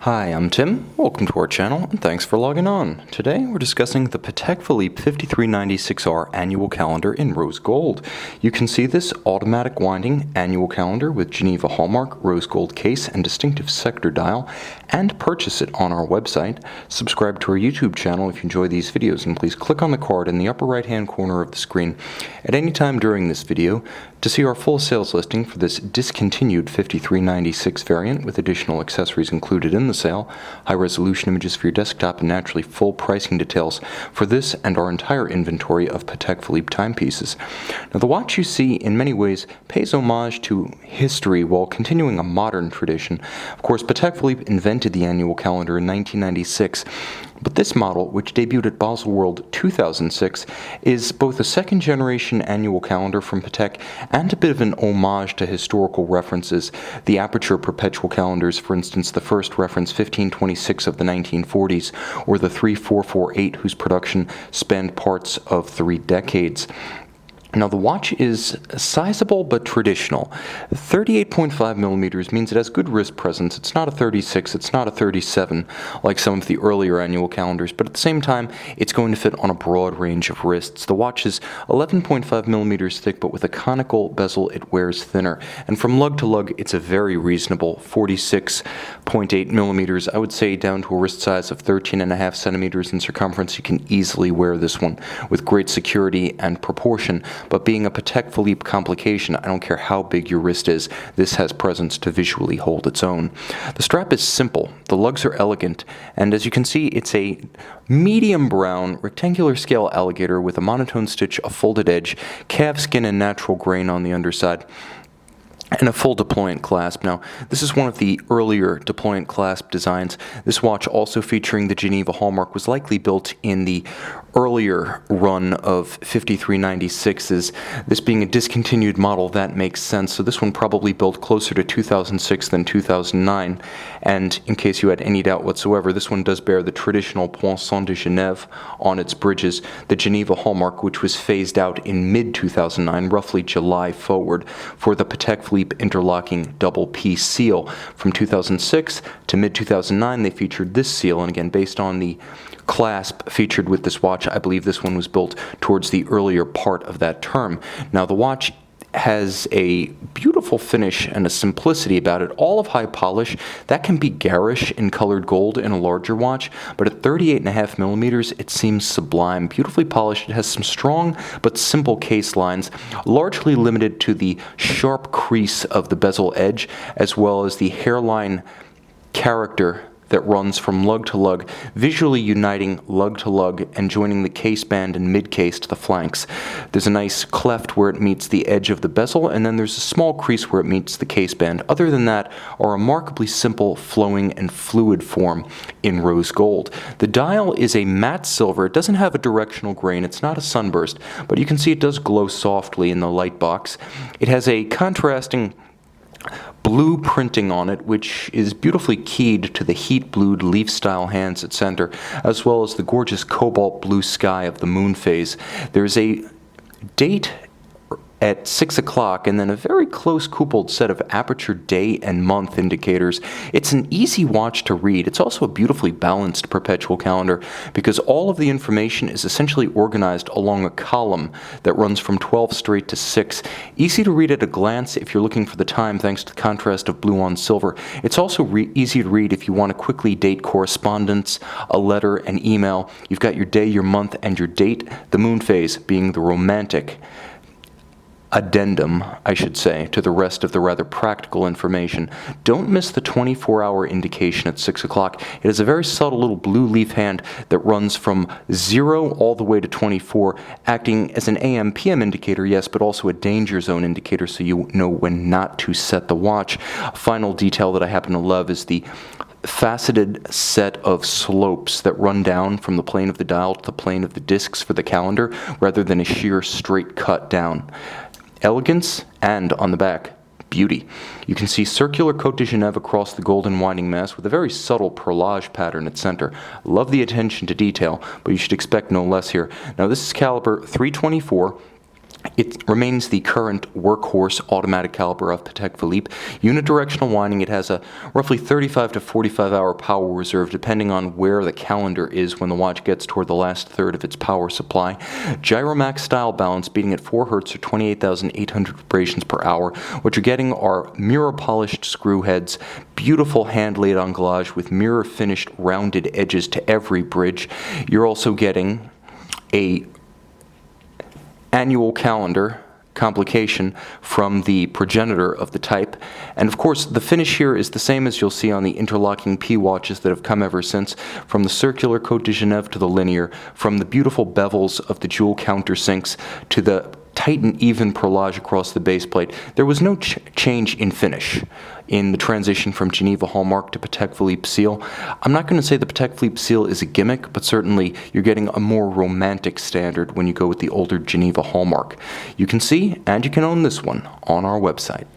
Hi, I'm Tim. Welcome to our channel, and thanks for logging on. Today, we're discussing the Patek Philippe 5396R Annual Calendar in rose gold. You can see this automatic winding annual calendar with Geneva hallmark, rose gold case, and distinctive sector dial, and purchase it on our website. Subscribe to our YouTube channel if you enjoy these videos, and please click on the card in the upper right-hand corner of the screen at any time during this video to see our full sales listing for this discontinued 5396 variant with additional accessories included in the sale, high-resolution images for your desktop, and naturally full pricing details for this and our entire inventory of Patek Philippe timepieces. Now, the watch you see in many ways pays homage to history while continuing a modern tradition. Of course, Patek Philippe invented the annual calendar in 1996, but this model, which debuted at Basel World 2006, is both a second-generation annual calendar from Patek and a bit of an homage to historical references. The aperture perpetual calendars, for instance, the first reference 1526 of the 1940s, or the 3448, whose production spanned parts of 3 decades. Now, the watch is sizable but traditional. 38.5 millimeters means it has good wrist presence. It's not a 36, it's not a 37 like some of the earlier annual calendars, but at the same time, it's going to fit on a broad range of wrists. The watch is 11.5 millimeters thick, but with a conical bezel, it wears thinner. And from lug to lug, it's a very reasonable 46.8 millimeters. I would say down to a wrist size of 13.5 centimeters in circumference. You can easily wear this one with great security and proportion. But being a Patek Philippe complication, I don't care how big your wrist is, this has presence to visually hold its own. The strap is simple, the lugs are elegant, and as you can see, it's a medium brown, rectangular scale alligator with a monotone stitch, a folded edge, calfskin and natural grain on the underside, and a full deployant clasp. Now, this is one of the earlier deployant clasp designs. This watch, also featuring the Geneva hallmark, was likely built in the earlier run of 5396s. This being a discontinued model, that makes sense. So this one probably built closer to 2006 than 2009. And in case you had any doubt whatsoever, this one does bear the traditional Poinçon de Genève on its bridges, the Geneva hallmark, which was phased out in mid-2009, roughly July forward, for the Patek Philippe interlocking double P seal. From 2006 to mid-2009, they featured this seal, and again, based on the clasp featured with this watch, I believe this one was built towards the earlier part of that term. Now, the watch has a beautiful finish and a simplicity about it, all of high polish. That can be garish in colored gold in a larger watch, but at 38.5 millimeters, it seems sublime. Beautifully polished. It has some strong but simple case lines, largely limited to the sharp crease of the bezel edge, as well as the hairline character that runs from lug to lug, visually uniting lug to lug and joining the case band and mid-case to the flanks. There's a nice cleft where it meets the edge of the bezel, and then there's a small crease where it meets the case band. Other than that, a remarkably simple, flowing, and fluid form in rose gold. The dial is a matte silver. It doesn't have a directional grain. It's not a sunburst, but you can see it does glow softly in the light box. It has a contrasting blue printing on it, which is beautifully keyed to the heat-blued leaf-style hands at center, as well as the gorgeous cobalt blue sky of the moon phase. There's a date at 6 o'clock, and then a very close coupled set of aperture day and month indicators. It's an easy watch to read. It's also a beautifully balanced perpetual calendar because all of the information is essentially organized along a column that runs from 12 straight to 6. Easy to read at a glance if you're looking for the time thanks to the contrast of blue on silver. It's also easy to read if you want to quickly date correspondence, a letter, an email. You've got your day, your month, and your date, the moon phase being the romantic addendum, I should say, to the rest of the rather practical information. Don't miss the 24-hour indication at 6 o'clock. It is a very subtle little blue leaf hand that runs from 0 all the way to 24, acting as an AM/PM indicator, yes, but also a danger zone indicator so you know when not to set the watch. A final detail that I happen to love is the faceted set of slopes that run down from the plane of the dial to the plane of the discs for the calendar, rather than a sheer straight cut down. Elegance, and on the back, beauty. You can see circular Côte de Genève across the golden winding mass with a very subtle perlage pattern at center. Love the attention to detail, but you should expect no less here. Now, this is caliber 324. It remains the current workhorse automatic caliber of Patek Philippe. Unidirectional winding, it has a roughly 35 to 45 hour power reserve depending on where the calendar is when the watch gets toward the last third of its power supply. Gyromax style balance beating at 4 Hz or 28,800 vibrations per hour. What you're getting are mirror polished screw heads, beautiful hand laid anglage with mirror finished rounded edges to every bridge. You're also getting a annual calendar complication from the progenitor of the type. And of course, the finish here is the same as you'll see on the interlocking P watches that have come ever since, from the circular Côte de Genève to the linear, from the beautiful bevels of the jewel countersinks to the tight and even perlage across the base plate. There was no change in finish in the transition from Geneva Hallmark to Patek Philippe Seal. I'm not going to say the Patek Philippe Seal is a gimmick, but certainly you're getting a more romantic standard when you go with the older Geneva Hallmark. You can see and you can own this one on our website.